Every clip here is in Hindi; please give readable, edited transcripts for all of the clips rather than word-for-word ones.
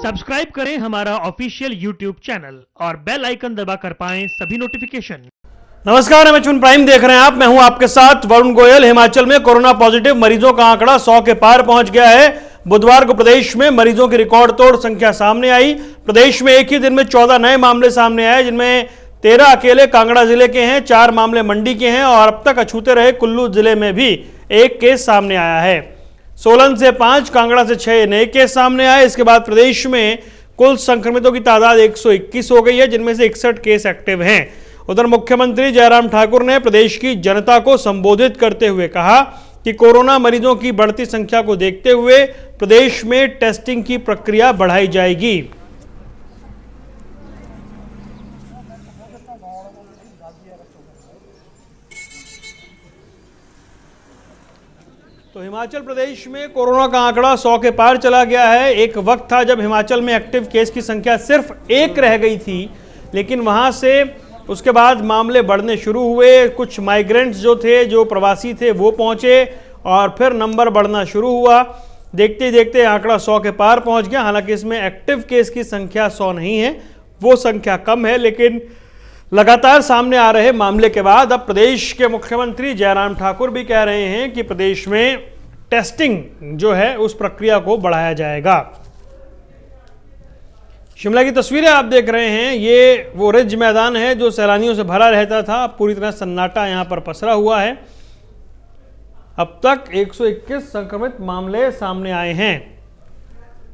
सब्सक्राइब करें हमारा ऑफिशियल यूट्यूब चैनल और बेल आइकन दबाकर पाएं सभी नोटिफिकेशन। नमस्कार, एमएच1 प्राइम देख रहे हैं आप। मैं हूं आपके साथ वरुण गोयल। हिमाचल में कोरोना पॉजिटिव मरीजों का आंकड़ा 100 के पार पहुंच गया है। बुधवार को प्रदेश में मरीजों की रिकॉर्ड तोड़ संख्या सामने आई। प्रदेश में एक ही दिन में 14 नए मामले सामने आए, जिनमें 13 अकेले कांगड़ा जिले के हैं, 4 मामले मंडी के हैं और अब तक अछूते रहे कुल्लू जिले में भी एक केस सामने आया है। सोलन से 5, कांगड़ा से 6 नए केस सामने आए। इसके बाद प्रदेश में कुल संक्रमितों की तादाद 121 हो गई है, जिनमें से 61 केस एक्टिव हैं। उधर मुख्यमंत्री जयराम ठाकुर ने प्रदेश की जनता को संबोधित करते हुए कहा कि कोरोना मरीजों की बढ़ती संख्या को देखते हुए प्रदेश में टेस्टिंग की प्रक्रिया बढ़ाई जाएगी। तो हिमाचल प्रदेश में कोरोना का आंकड़ा 100 के पार चला गया है। एक वक्त था जब हिमाचल में एक्टिव केस की संख्या सिर्फ 1 रह गई थी, लेकिन वहां से उसके बाद मामले बढ़ने शुरू हुए। कुछ माइग्रेंट्स जो थे, जो प्रवासी थे, वो पहुंचे और फिर नंबर बढ़ना शुरू हुआ। देखते देखते आंकड़ा 100 के पार पहुंच गया। हालांकि इसमें एक्टिव केस की संख्या 100 नहीं है, वो संख्या कम है, लेकिन लगातार सामने आ रहे मामले के बाद अब प्रदेश के मुख्यमंत्री जयराम ठाकुर भी कह रहे हैं कि प्रदेश में टेस्टिंग जो है उस प्रक्रिया को बढ़ाया जाएगा। शिमला की तस्वीरें आप देख रहे हैं। ये वो रिज मैदान है जो सैलानियों से भरा रहता था। पूरी तरह सन्नाटा यहां पर पसरा हुआ है। अब तक 121 संक्रमित मामले सामने आए हैं।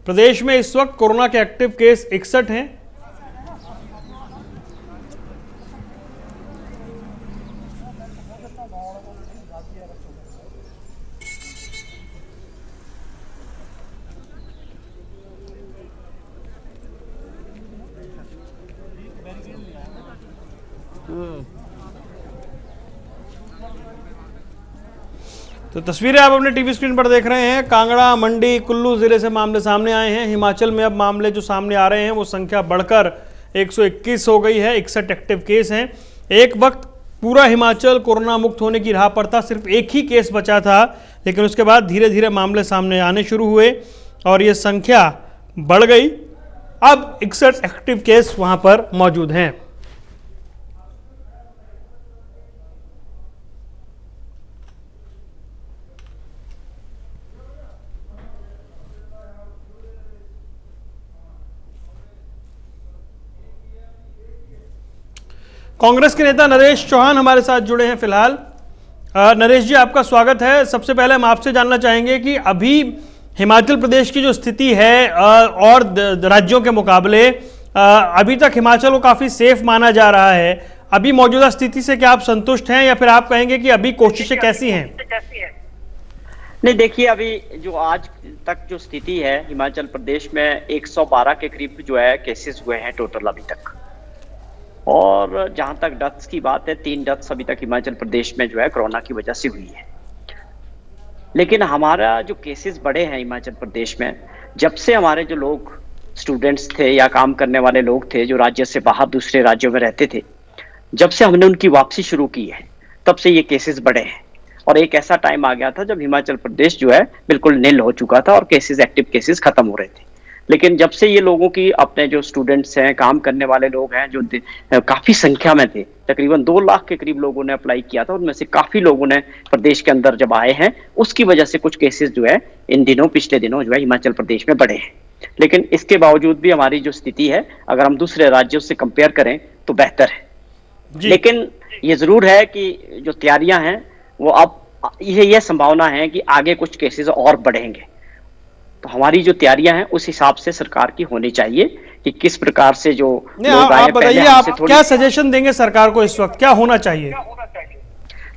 प्रदेश में इस वक्त कोरोना के एक्टिव केस 61 हैं। तो तस्वीरें आप अपने टीवी स्क्रीन पर देख रहे हैं। कांगड़ा, मंडी, कुल्लू जिले से मामले सामने आए हैं। हिमाचल में अब मामले जो सामने आ रहे हैं वो संख्या बढ़कर 121 हो गई है। 61 एक्टिव केस हैं। एक वक्त पूरा हिमाचल कोरोना मुक्त होने की राह पर था, सिर्फ एक ही केस बचा था, लेकिन उसके बाद धीरे धीरे मामले सामने आने शुरू हुए और ये संख्या बढ़ गई। अब 61 एक्टिव केस वहां पर मौजूद हैं। कांग्रेस के नेता नरेश चौहान हमारे साथ जुड़े हैं फिलहाल। नरेश जी, आपका स्वागत है। सबसे पहले हम आपसे जानना चाहेंगे कि अभी हिमाचल प्रदेश की जो स्थिति है और राज्यों के मुकाबले अभी तक हिमाचल को काफी सेफ माना जा रहा है। अभी मौजूदा स्थिति से क्या आप संतुष्ट हैं या फिर आप कहेंगे कि अभी कोशिशें कैसी हैं? नहीं, देखिए, अभी जो आज तक जो स्थिति है हिमाचल प्रदेश में 112 के करीब जो है केसेस हुए हैं टोटल अभी तक। और जहां तक डेथ्स की बात है, 3 डेथ्स अभी तक हिमाचल प्रदेश में जो है कोरोना की वजह से हुई है। लेकिन हमारा जो केसेस बढ़े हैं हिमाचल प्रदेश में, जब से हमारे जो लोग स्टूडेंट्स थे या काम करने वाले लोग थे जो राज्य से बाहर दूसरे राज्यों में रहते थे, जब से हमने उनकी वापसी शुरू की है, तब से ये केसेस बढ़े हैं। और एक ऐसा टाइम आ गया था जब हिमाचल प्रदेश जो है बिल्कुल नील हो चुका था और केसेस, एक्टिव केसेस खत्म हो रहे थे। लेकिन जब से ये लोगों की, अपने जो स्टूडेंट्स हैं, काम करने वाले लोग हैं, जो काफी संख्या में थे, तकरीबन 2 लाख के करीब लोगों ने अप्लाई किया था, उनमें से काफी लोगों ने प्रदेश के अंदर जब आए हैं, उसकी वजह से कुछ केसेस जो है इन दिनों, पिछले दिनों जो है हिमाचल प्रदेश में बढ़े हैं। लेकिन इसके बावजूद भी हमारी जो स्थिति है, अगर हम दूसरे राज्यों से कंपेयर करें तो बेहतर है। लेकिन ये जरूर है कि जो तैयारियां हैं वो अब ये संभावना है कि आगे कुछ केसेस और बढ़ेंगे। तो हमारी जो तैयारियां हैं उस हिसाब से सरकार की होनी चाहिए कि किस प्रकार से जो लोग आए, आप बताइए, आप क्या सजेशन देंगे सरकार को, इस वक्त क्या होना चाहिए?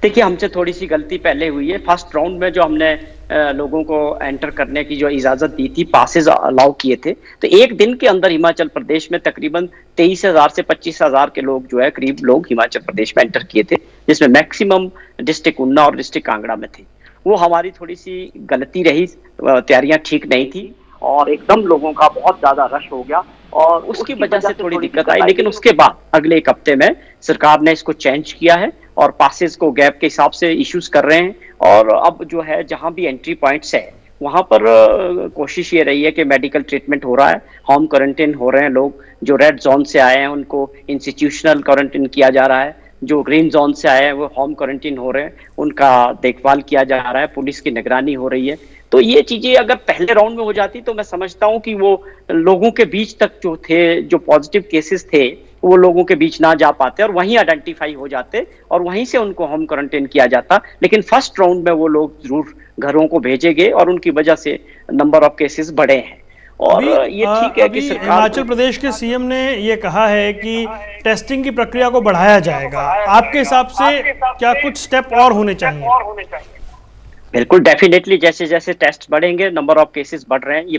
देखिए, हमसे थोड़ी सी गलती पहले हुई है। फर्स्ट राउंड में जो हमने लोगों को एंटर करने की जो इजाजत दी थी, पासेज अलाउ किए थे, तो एक दिन के अंदर हिमाचल प्रदेश में तकरीबन 23,000 से 25,000 के लोग जो है, करीब लोग हिमाचल प्रदेश में एंटर किए थे, जिसमें मैक्सिमम डिस्ट्रिक्ट ऊना और डिस्ट्रिक्ट कांगड़ा में थे। वो हमारी थोड़ी सी गलती रही, तैयारियां ठीक नहीं थी और एकदम लोगों का बहुत ज्यादा रश हो गया और उसकी वजह से थोड़ी दिक्कत आई। लेकिन उसके बाद अगले 1 हफ्ते में सरकार ने इसको चेंज किया है और पासेस को गैप के हिसाब से इश्यूज कर रहे हैं। और अब जो है जहां भी एंट्री पॉइंट्स है वहां पर कोशिश ये रही है कि मेडिकल ट्रीटमेंट हो रहा है, होम क्वारंटाइन हो रहे हैं लोग, जो रेड जोन से आए हैं उनको इंस्टीट्यूशनल क्वारंटाइन किया जा रहा है, जो ग्रीन जोन से आए हैं वो होम क्वारंटाइन हो रहे हैं, उनका देखभाल किया जा रहा है, पुलिस की निगरानी हो रही है। तो ये चीजें अगर पहले राउंड में हो जाती तो मैं समझता हूं कि वो लोगों के बीच तक जो थे, जो पॉजिटिव केसेस थे, वो लोगों के बीच ना जा पाते और वहीं आइडेंटिफाई हो जाते और वहीं से उनको होम क्वारंटाइन किया जाता। लेकिन फर्स्ट राउंड में वो लोग जरूर घरों को भेजे गए और उनकी वजह से नंबर ऑफ केसेस बढ़े हैं। और ये ठीक है कि सरकार, हिमाचल प्रदेश के सीएम ने ये कहा है कि टेस्टिंग की प्रक्रिया को बढ़ाया जाएगा। आपके हिसाब से क्या कुछ स्टेप और होने चाहिए? बिल्कुल डेफिनेटली, जैसे जैसे टेस्ट बढ़ेंगे नंबर ऑफ केसेस बढ़ रहे हैं, ये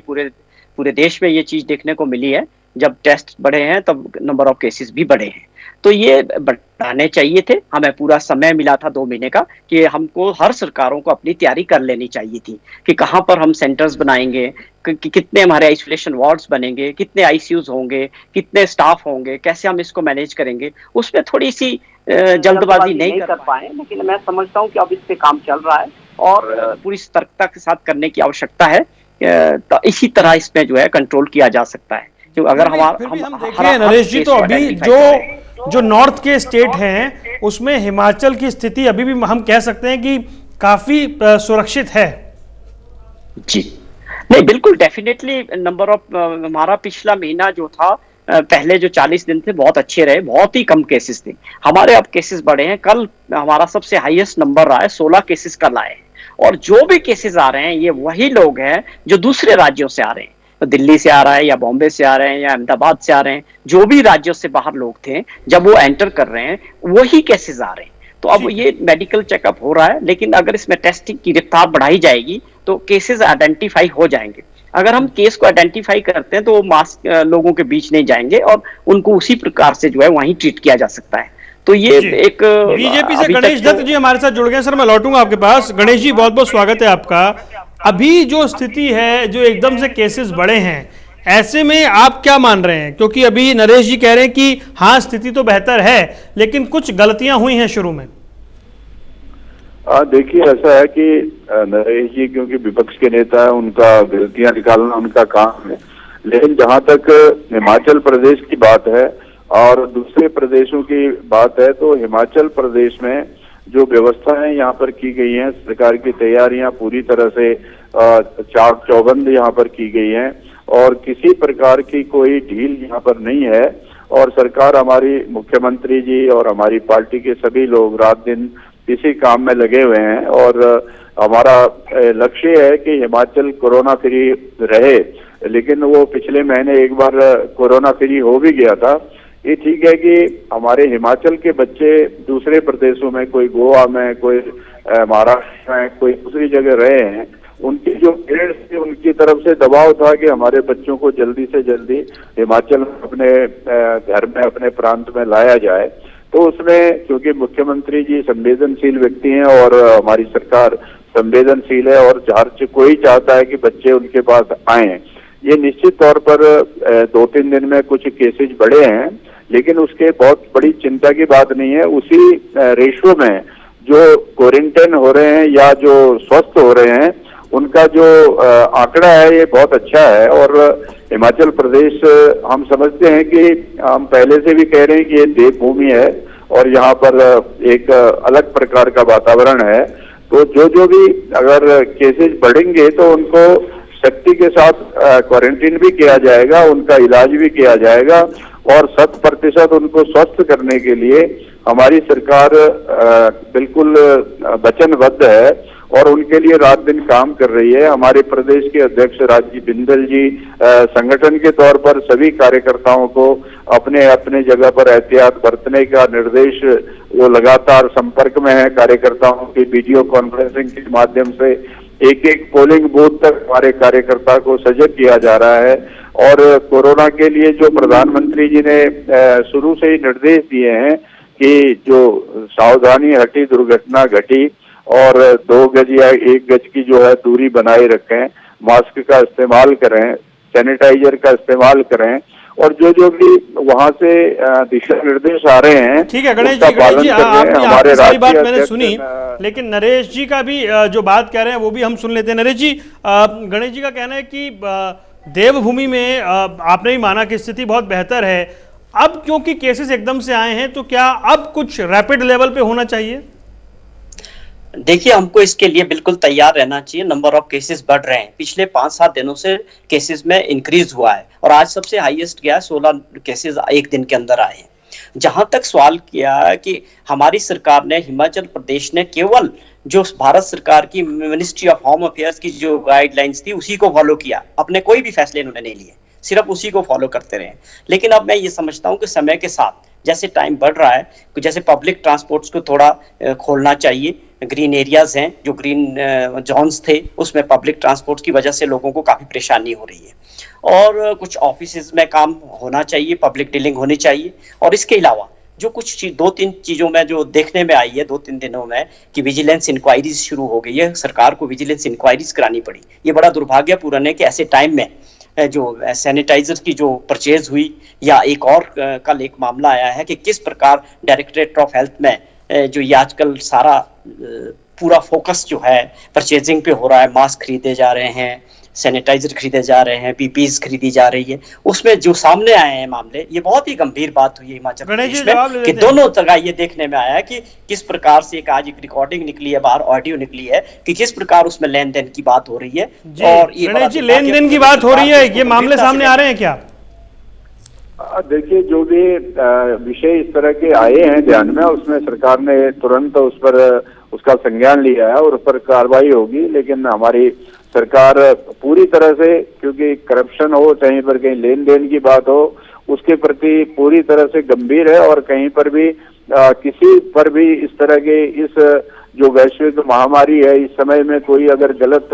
पूरे देश में ये चीज देखने को मिली है। जब टेस्ट बढ़े हैं तब नंबर ऑफ केसेस भी बढ़े हैं, तो ये बढ़ाने चाहिए थे। हमें पूरा समय मिला था 2 महीने का कि हमको हर सरकारों को अपनी तैयारी कर लेनी चाहिए थी कि कहाँ पर हम सेंटर्स बनाएंगे, कितने हमारे आइसोलेशन वार्ड्स बनेंगे, कितने आईसीयूज होंगे, कितने स्टाफ होंगे, कैसे हम इसको मैनेज करेंगे। उसमें थोड़ी सी जल्दबाजी नहीं कर पाए, लेकिन मैं समझता हूँ कि अब इस पे काम चल रहा है और पूरी सतर्कता के साथ करने की आवश्यकता है। तो इसी तरह इसमें जो है कंट्रोल किया जा सकता है। क्योंकि अगर हम देखें नरेश जी, तो अभी जो नॉर्थ के स्टेट हैं उसमें हिमाचल की स्थिति अभी भी हम कह सकते हैं कि काफी सुरक्षित है। जी नहीं, बिल्कुल डेफिनेटली नंबर ऑफ, हमारा पिछला महीना जो था, पहले जो 40 दिन थे बहुत अच्छे रहे, बहुत ही कम केसेस थे हमारे। अब केसेस बढ़े हैं। कल हमारा सबसे हाईएस्ट नंबर रहा है, 16 केसेस कल आए। और जो भी केसेस आ रहे हैं ये वही लोग हैं जो दूसरे राज्यों से आ रहे हैं, तो दिल्ली से आ रहा है या बॉम्बे से आ रहे हैं या अहमदाबाद से आ रहे हैं, जो भी राज्यों से बाहर लोग थे जब वो एंटर कर रहे हैं वही केसेस आ रहे हैं। तो अब ये मेडिकल चेकअप हो रहा है, लेकिन अगर इसमें टेस्टिंग की रफ्तार बढ़ाई जाएगी तो केसेस आइडेंटिफाई हो जाएंगे। अगर हम केस को आइडेंटिफाई करते हैं तो वो मास लोगों के बीच नहीं जाएंगे और उनको उसी प्रकार से जो है वहीं ट्रीट किया जा सकता है। तो ये एक बीजेपी से गणेश दत्त जी हमारे साथ जुड़ गए। सर मैं लौटूंगा आपके पास। गणेश जी बहुत बहुत स्वागत है आपका। अभी जो स्थिति है, जो एकदम से केसेस बढ़े हैं, ऐसे में आप क्या मान रहे हैं? क्योंकि अभी नरेश जी कह रहे हैं कि हाँ स्थिति तो बेहतर है लेकिन कुछ गलतियां हुई हैं शुरू में। देखिए ऐसा है कि नरेश जी क्योंकि विपक्ष के नेता है, उनका गलतियां निकालना उनका काम है। लेकिन जहां तक हिमाचल प्रदेश की बात है और दूसरे प्रदेशों की बात है, तो हिमाचल प्रदेश में जो व्यवस्थाएं यहाँ पर की गई हैं, सरकार की तैयारियां पूरी तरह से चाक चौबंद यहाँ पर की गई हैं और किसी प्रकार की कोई ढील यहाँ पर नहीं है। और सरकार, हमारी मुख्यमंत्री जी और हमारी पार्टी के सभी लोग रात दिन इसी काम में लगे हुए हैं और हमारा लक्ष्य है कि हिमाचल कोरोना फ्री रहे। लेकिन वो पिछले महीने एक बार कोरोना फ्री हो भी गया था। ये ठीक है कि हमारे हिमाचल के बच्चे दूसरे प्रदेशों में, कोई गोवा में, कोई महाराष्ट्र में, कोई दूसरी जगह रहे हैं, उनकी जो पेरेंट्स थे उनकी तरफ से दबाव था कि हमारे बच्चों को जल्दी से जल्दी हिमाचल में अपने घर में, अपने प्रांत में लाया जाए। तो उसमें क्योंकि मुख्यमंत्री जी संवेदनशील व्यक्ति हैं और हमारी सरकार संवेदनशील है और हर कोई चाहता है कि बच्चे उनके पास आए। ये निश्चित तौर पर 2-3 दिन में कुछ केसेज बढ़े हैं, लेकिन उसके बहुत बड़ी चिंता की बात नहीं है। उसी रेशो में जो क्वारंटाइन हो रहे हैं या जो स्वस्थ हो रहे हैं उनका जो आंकड़ा है ये बहुत अच्छा है। और हिमाचल प्रदेश, हम समझते हैं कि हम पहले से भी कह रहे हैं कि ये देवभूमि है और यहाँ पर एक अलग प्रकार का वातावरण है। तो जो भी अगर केसेज बढ़ेंगे तो उनको सख्ती के साथ क्वारंटीन भी किया जाएगा, उनका इलाज भी किया जाएगा और 100% उनको स्वस्थ करने के लिए हमारी सरकार बिल्कुल वचनबद्ध है और उनके लिए रात दिन काम कर रही है। हमारे प्रदेश के अध्यक्ष राजीव बिंदल जी संगठन के तौर पर सभी कार्यकर्ताओं को अपने अपने जगह पर एहतियात बरतने का निर्देश, वो लगातार संपर्क में है कार्यकर्ताओं की। वीडियो कॉन्फ्रेंसिंग के माध्यम से एक पोलिंग बूथ तक हमारे कार्यकर्ता को सजग किया जा रहा है। और कोरोना के लिए जो प्रधानमंत्री जी ने शुरू से ही निर्देश दिए हैं कि जो सावधानी हटी दुर्घटना घटी और 2 गज या 1 गज की जो है दूरी बनाए रखें, मास्क का इस्तेमाल करें, सैनिटाइजर का इस्तेमाल करें, और जो भी वहां से दिशा निर्देश आ रहे हैं, ठीक है गणेश उसका जी, पालन कर रहे हैं। हमारे आपकी सारी बात राष्ट्रीय मैंने अध्यक्ष सुनी, लेकिन नरेश जी का भी जो बात कह रहे हैं वो भी हम सुन लेते हैं। नरेश जी, गणेश जी का कहना है कि देवभूमि में आपने भी माना कि स्थिति बहुत बेहतर है, अब क्योंकि केसेस एकदम से आए हैं तो क्या अब कुछ रैपिड लेवल पे होना चाहिए? देखिए, हमको इसके लिए बिल्कुल तैयार रहना चाहिए। नंबर ऑफ केसेस बढ़ रहे हैं, पिछले 5-7 दिनों से केसेस में इंक्रीज हुआ है और आज सबसे हाईएस्ट गया है, 16 केसेस एक दिन के अंदर आए हैं। जहां तक सवाल किया कि हमारी सरकार ने, हिमाचल प्रदेश ने केवल जो भारत सरकार की मिनिस्ट्री ऑफ होम अफेयर्स की जो गाइडलाइंस थी उसी को फॉलो किया, अपने कोई भी फैसले उन्होंने नहीं लिए, सिर्फ उसी को फॉलो करते रहे। लेकिन अब मैं ये समझता हूं कि समय के साथ जैसे टाइम बढ़ रहा है, जैसे पब्लिक ट्रांसपोर्ट्स को थोड़ा खोलना चाहिए, ग्रीन एरियाज हैं, जो ग्रीन जोन्स थे उसमें पब्लिक ट्रांसपोर्ट की वजह से लोगों को काफ़ी परेशानी हो रही है, और कुछ ऑफिसेज में काम होना चाहिए, पब्लिक डीलिंग होनी चाहिए। और इसके अलावा जो कुछ 2-3 चीज़ों में जो देखने में आई है 2-3 दिनों में कि विजिलेंस इंक्वायरीज शुरू हो गई है, सरकार को विजिलेंस इंक्वायरीज करानी पड़ी। ये बड़ा दुर्भाग्यपूर्ण है कि ऐसे टाइम में जो सैनिटाइजर की जो परचेज हुई, या एक और कल एक मामला आया है कि किस प्रकार डायरेक्टरेट ऑफ हेल्थ में जो ये आजकल सारा पूरा फोकस जो है परचेजिंग पे हो रहा है, मास्क खरीदे जा रहे हैं, सैनिटाइजर खरीदे जा रहे हैं, पीपीज खरीदी जा रही है, उसमें जो सामने आए हैं मामले, ये बहुत ही गंभीर बात हुई है हिमाचल प्रदेश में कि दोनों तरह ये देखने में आया कि किस प्रकार से आज एक रिकॉर्डिंग निकली है बाहर, ऑडियो निकली है कि किस प्रकार उसमें लेन देन की बात हो रही है। और गणेश जी, लेन देन की बात हो रही है, ये मामले सामने आ रहे हैं क्या? देखिए, जो भी विषय इस तरह के आए हैं ध्यान में, उसमें सरकार ने तुरंत उस पर उसका संज्ञान लिया है और उस पर कार्रवाई होगी। लेकिन हमारी सरकार पूरी तरह से, क्योंकि करप्शन हो चाहे पर कहीं लेन देन की बात हो, उसके प्रति पूरी तरह से गंभीर है, और कहीं पर भी किसी पर भी इस तरह के इस जो वैश्विक महामारी है इस समय में कोई अगर गलत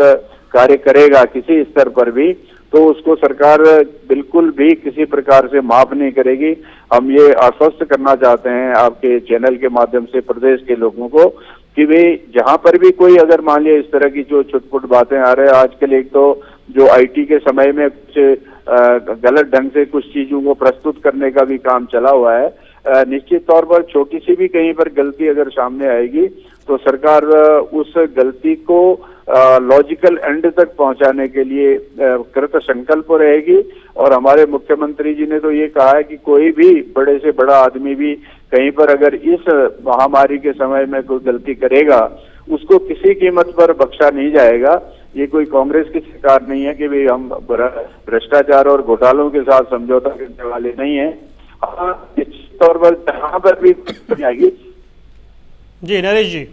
कार्य करेगा किसी स्तर पर भी, तो उसको सरकार बिल्कुल भी किसी प्रकार से माफ नहीं करेगी। हम ये आश्वस्त करना चाहते हैं आपके चैनल के माध्यम से प्रदेश के लोगों को कि वे जहां पर भी कोई अगर मान लिया इस तरह की जो छुटपुट बातें आ रहे हैं आजकल, एक तो जो आईटी के समय में कुछ गलत ढंग से कुछ चीजों को प्रस्तुत करने का भी काम चला हुआ है, निश्चित तौर पर छोटी सी भी कहीं पर गलती अगर सामने आएगी तो सरकार उस गलती को लॉजिकल एंड तक पहुंचाने के लिए कृत संकल्प रहेगी। और हमारे मुख्यमंत्री जी ने तो ये कहा है कि कोई भी बड़े से बड़ा आदमी भी कहीं पर अगर इस महामारी के समय में कोई गलती करेगा उसको किसी कीमत पर बख्शा नहीं जाएगा। ये कोई कांग्रेस की सरकार नहीं है कि भाई हम भ्रष्टाचार और घोटालों के साथ समझौता करने वाले नहीं है। निश्चित तौर पर जहां पर भी आएगी। जी नरेश जी।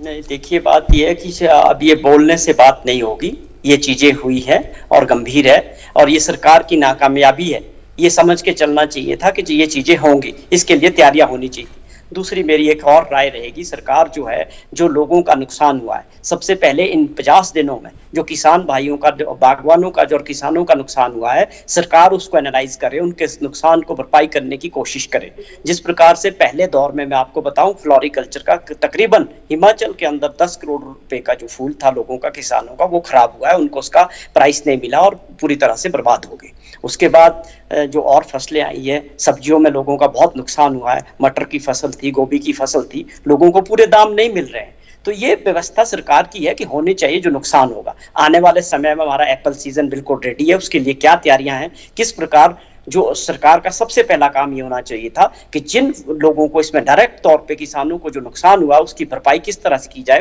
नहीं, देखिए बात यह है कि अब ये बोलने से बात नहीं होगी, ये चीजें हुई है और गंभीर है, और ये सरकार की नाकामयाबी है। ये समझ के चलना चाहिए था कि ये चीजें होंगी, इसके लिए तैयारियां होनी चाहिए। दूसरी मेरी एक और राय रहेगी, सरकार जो है, जो लोगों का नुकसान हुआ है, सबसे पहले इन 50 दिनों में जो किसान भाइयों का, बागवानों का जो और किसानों का नुकसान हुआ है, सरकार उसको एनालाइज करे, उनके नुकसान को भरपाई करने की कोशिश करे। जिस प्रकार से पहले दौर में मैं आपको बताऊं, फ्लोरिकल्चर का तकरीबन हिमाचल के अंदर 10 करोड़ रुपए का जो फूल था लोगों का, किसानों का, वो खराब हुआ है, उनको उसका प्राइस नहीं मिला और पूरी तरह से बर्बाद हो गए। उसके बाद जो और फसलें आई है, सब्जियों में लोगों का बहुत नुकसान हुआ है, मटर की फसल थी, गोभी की फसल थी, लोगों को पूरे दाम नहीं मिल रहे हैं। तो ये व्यवस्था सरकार की है कि होनी चाहिए जो नुकसान होगा। आने वाले समय में हमारा एप्पल सीजन बिल्कुल रेडी है, उसके लिए क्या तैयारियां हैं, किस प्रकार, जो सरकार का सबसे पहला काम ये होना चाहिए था कि जिन लोगों को इसमें डायरेक्ट तौर पे किसानों को जो नुकसान हुआ उसकी भरपाई किस तरह से की जाए,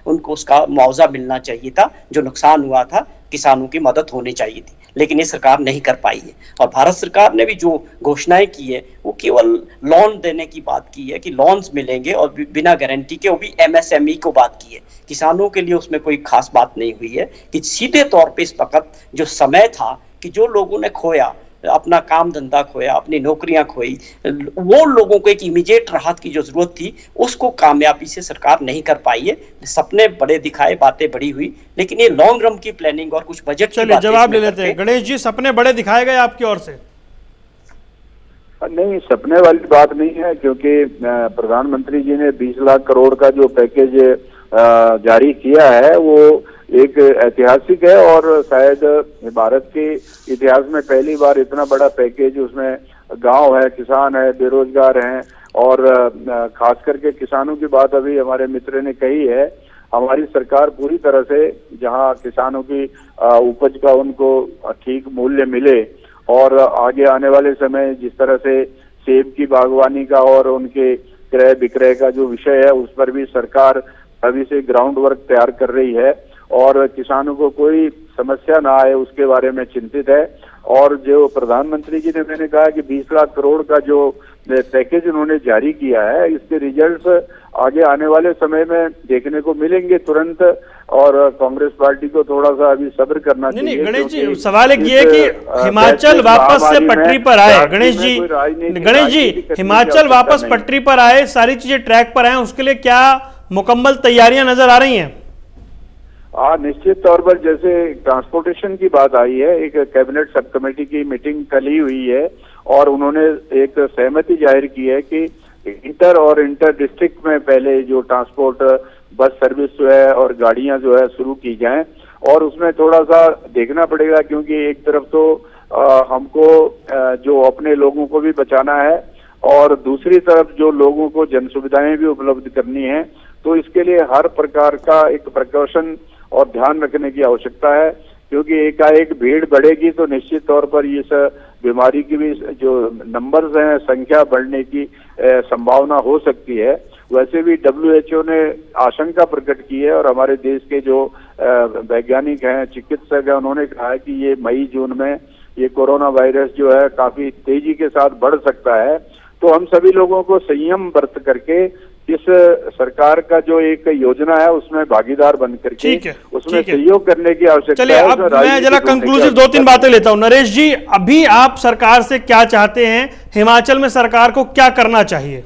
उनको उसका मुआवजा मिलना चाहिए था। जो नुकसान हुआ था किसानों की मदद होनी चाहिए थी, लेकिन ये सरकार नहीं कर पाई है। और भारत सरकार ने भी जो घोषणाएं की है वो केवल लोन देने की बात की है कि लोन्स मिलेंगे और बिना गारंटी के, वो भी एमएसएमई को बात की है। किसानों के लिए उसमें कोई खास बात नहीं हुई है कि सीधे तौर पे इस वक्त जो समय था कि जो लोगों ने खोया, अपना काम धंधा खोया, अपनी नौकरियां खोई, वो लोगों को एक इमीडिएट राहत की जो जरूरत थी उसको कामयाबी से सरकार नहीं कर पाई है। सपने बड़े दिखाए, बातें बड़ी हुई, लेकिन ये लॉन्ग रन की प्लानिंग और कुछ बजट की बातें जवाब ले लेते हैं। गणेश जी, सपने बड़े दिखाए गए आपकी ओर से? नहीं, सपने वाली बात नहीं है, क्योंकि प्रधानमंत्री जी ने 20 लाख करोड़ का जो पैकेज जारी किया है वो एक ऐतिहासिक है और शायद भारत के इतिहास में पहली बार इतना बड़ा पैकेज, उसमें गांव है, किसान है, बेरोजगार हैं और खास करके किसानों की बात अभी हमारे मित्र ने कही है। हमारी सरकार पूरी तरह से जहां किसानों की उपज का उनको ठीक मूल्य मिले और आगे आने वाले समय जिस तरह से सेब की बागवानी का और उनके क्रय विक्रय का जो विषय है उस पर भी सरकार अभी से ग्राउंड वर्क तैयार कर रही है और किसानों को कोई समस्या ना आए उसके बारे में चिंतित है। और जो प्रधानमंत्री जी ने, मैंने कहा कि 20 लाख करोड़ का जो पैकेज उन्होंने जारी किया है, इसके रिजल्ट्स आगे आने वाले समय में देखने को मिलेंगे तुरंत और कांग्रेस पार्टी को थोड़ा सा अभी सब्र करना चाहिए। नहीं गणेश जी, सवाल एक ये है कि हिमाचल वापस से पटरी पर आए। गणेश जी हिमाचल वापस पटरी पर आए, सारी चीजें ट्रैक पर आए, उसके लिए क्या मुकम्मल तैयारियां नजर आ रही हैं? निश्चित तौर पर जैसे ट्रांसपोर्टेशन की बात आई है, एक कैबिनेट सब कमेटी की मीटिंग कल ही हुई है और उन्होंने एक सहमति जाहिर की है कि इंटर और इंटर डिस्ट्रिक्ट में पहले जो ट्रांसपोर्ट बस सर्विस जो है और गाड़ियां जो है शुरू की जाएं और उसमें थोड़ा सा देखना पड़ेगा क्योंकि एक तरफ तो हमको जो अपने लोगों को भी बचाना है और दूसरी तरफ जो लोगों को जन सुविधाएं भी उपलब्ध करनी है, तो इसके लिए हर प्रकार का एक प्रिकॉशन और ध्यान रखने की आवश्यकता है क्योंकि एकाएक भीड़ बढ़ेगी तो निश्चित तौर पर इस बीमारी की भी जो नंबर्स हैं, संख्या बढ़ने की संभावना हो सकती है। वैसे भी WHO ने आशंका प्रकट की है और हमारे देश के जो वैज्ञानिक हैं, चिकित्सक हैं, उन्होंने कहा है कि ये मई जून में ये कोरोना वायरस जो है काफी तेजी के साथ बढ़ सकता है। तो हम सभी लोगों को संयम बरत करके इस सरकार का जो एक योजना है उसमें भागीदार बन करके उसमें सहयोग करने की आवश्यकता है। चलिए अब मैं जरा कंक्लूसिव 2-3 बातें लेता हूं। नरेश जी, अभी आप सरकार से क्या चाहते हैं? हिमाचल में सरकार को क्या करना चाहिए?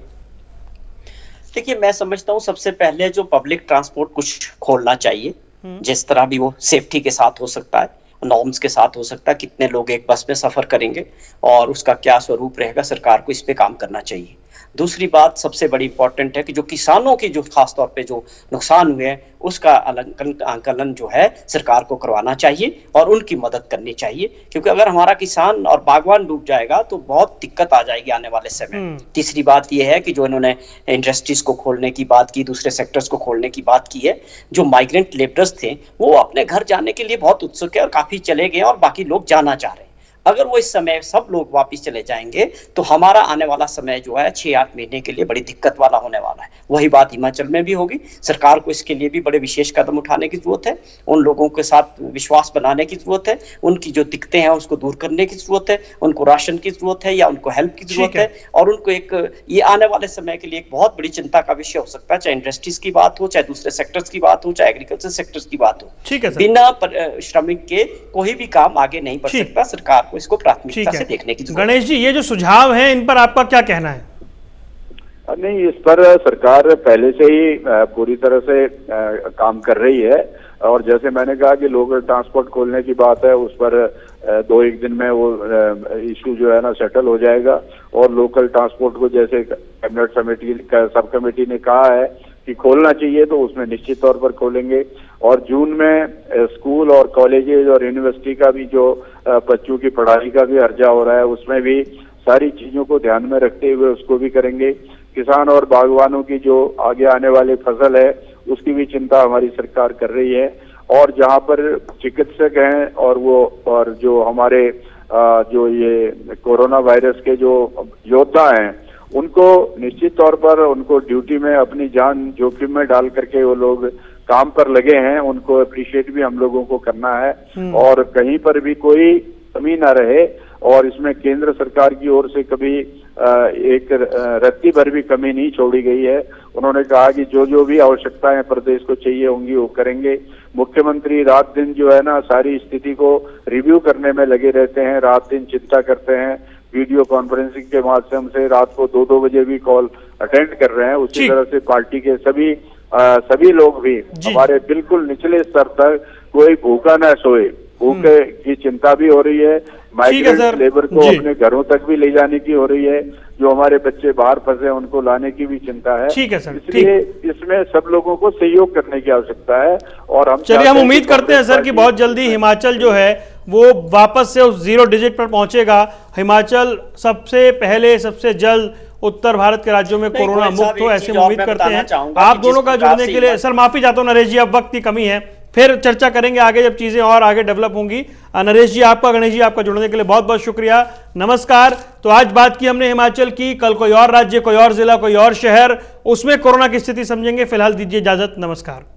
देखिए, मैं समझता हूं सबसे पहले जो पब्लिक ट्रांसपोर्ट कुछ खोलना चाहिए, जिस तरह भी वो सेफ्टी के साथ हो सकता है, नॉर्म्स के साथ हो सकता है, कितने लोग एक बस में सफर करेंगे और उसका क्या स्वरूप रहेगा, सरकार को इस पे काम करना चाहिए। दूसरी बात सबसे बड़ी इंपॉर्टेंट है कि जो किसानों की जो खासतौर पे जो नुकसान हुए हैं उसका आंकलन जो है सरकार को करवाना चाहिए और उनकी मदद करनी चाहिए, क्योंकि अगर हमारा किसान और बागवान डूब जाएगा तो बहुत दिक्कत आ जाएगी आने वाले समय। तीसरी बात यह है कि जो इन्होंने इंडस्ट्रीज को खोलने की बात की, दूसरे सेक्टर्स को खोलने की बात की है, जो माइग्रेंट लेबरर्स थे वो अपने घर जाने के लिए बहुत उत्सुक है और काफी चले गए और बाकी लोग जाना चाह रहे हैं। अगर वो इस समय सब लोग वापस चले जाएंगे तो हमारा आने वाला समय जो है 6-8 महीने के लिए बड़ी दिक्कत वाला होने वाला है। वही बात हिमाचल में भी होगी। सरकार को इसके लिए भी बड़े विशेष कदम उठाने की जरूरत है, उन लोगों के साथ विश्वास बनाने की जरूरत है, उनकी जो दिक्कतें हैं उसको दूर करने की जरूरत है, उनको राशन की जरूरत है या उनको हेल्प की जरूरत है और उनको एक ये आने वाले समय के लिए एक बहुत बड़ी चिंता का विषय हो सकता है, चाहे इंडस्ट्रीज की बात हो, चाहे दूसरे सेक्टर्स की बात हो, चाहे एग्रीकल्चर सेक्टर्स की बात हो। बिना श्रमिक के कोई भी काम आगे नहीं बढ़ सकता। सरकार को इसको प्राथमिकता से देखने की जरूरत है। गणेश जी, ये जो सुझाव है इन पर आपका क्या कहना है? नहीं, इस पर सरकार पहले से ही पूरी तरह से काम कर रही है और जैसे मैंने कहा कि लोकल ट्रांसपोर्ट खोलने की बात है, उस पर 2-1 दिन में वो इशू जो है ना सेटल हो जाएगा और लोकल ट्रांसपोर्ट को जैसे कैबिनेट सब कमेटी ने कहा है कि खोलना चाहिए तो उसमें निश्चित तौर पर खोलेंगे। और जून में स्कूल और कॉलेजेस और यूनिवर्सिटी का भी जो बच्चों की पढ़ाई का भी अर्जा हो रहा है उसमें भी सारी चीजों को ध्यान में रखते हुए उसको भी करेंगे। किसान और बागवानों की जो आगे आने वाली फसल है उसकी भी चिंता हमारी सरकार कर रही है और जहां पर चिकित्सक हैं और जो हमारे जो ये कोरोना वायरस के जो योद्धा हैं उनको निश्चित तौर पर उनको ड्यूटी में अपनी जान जोखिम में डाल करके वो लोग काम पर लगे हैं, उनको अप्रिशिएट भी हम लोगों को करना है और कहीं पर भी कोई कमी ना रहे और इसमें केंद्र सरकार की ओर से कभी एक रत्ती भर भी कमी नहीं छोड़ी गई है। उन्होंने कहा कि जो जो भी आवश्यकताएं प्रदेश को चाहिए होंगी वो करेंगे। मुख्यमंत्री रात दिन जो है ना सारी स्थिति को रिव्यू करने में लगे रहते हैं, रात दिन चिंता करते हैं, वीडियो कॉन्फ्रेंसिंग के माध्यम से रात को 2-2 बजे भी कॉल अटेंड कर रहे हैं। उसी तरह से पार्टी के सभी लोग भी हमारे बिल्कुल निचले स्तर तक कोई भूखा न सोए, भूख की चिंता भी हो रही है, माइग्रेंट लेबर को अपने घरों तक भी ले जाने की हो रही है, जो हमारे बच्चे बाहर फंसे हैं उनको लाने की भी चिंता है। ठीक है सर, इसलिए इसमें सब लोगों को सहयोग करने की आवश्यकता है। और हम उम्मीद करते हैं सर कि बहुत जल्दी हिमाचल जो है वो वापस से उस 0 डिजिट पर पहुंचेगा। हिमाचल सबसे पहले सबसे जल्द उत्तर भारत के राज्यों में कोरोना मुक्त हो, ऐसे उम्मीद करते हैं। आप दोनों का जुड़ने के लिए सर माफी चाहता हूं नरेश जी, अब वक्त की कमी है, फिर चर्चा करेंगे आगे जब चीजें और आगे डेवलप होंगी। नरेश जी आपका, गणेश जी आपका जुड़ने के लिए बहुत बहुत शुक्रिया, नमस्कार। तो आज बात की हमने हिमाचल की, कल कोई और राज्य, कोई और जिला, कोई और शहर, उसमें कोरोना की स्थिति समझेंगे। फिलहाल दीजिए इजाजत, नमस्कार।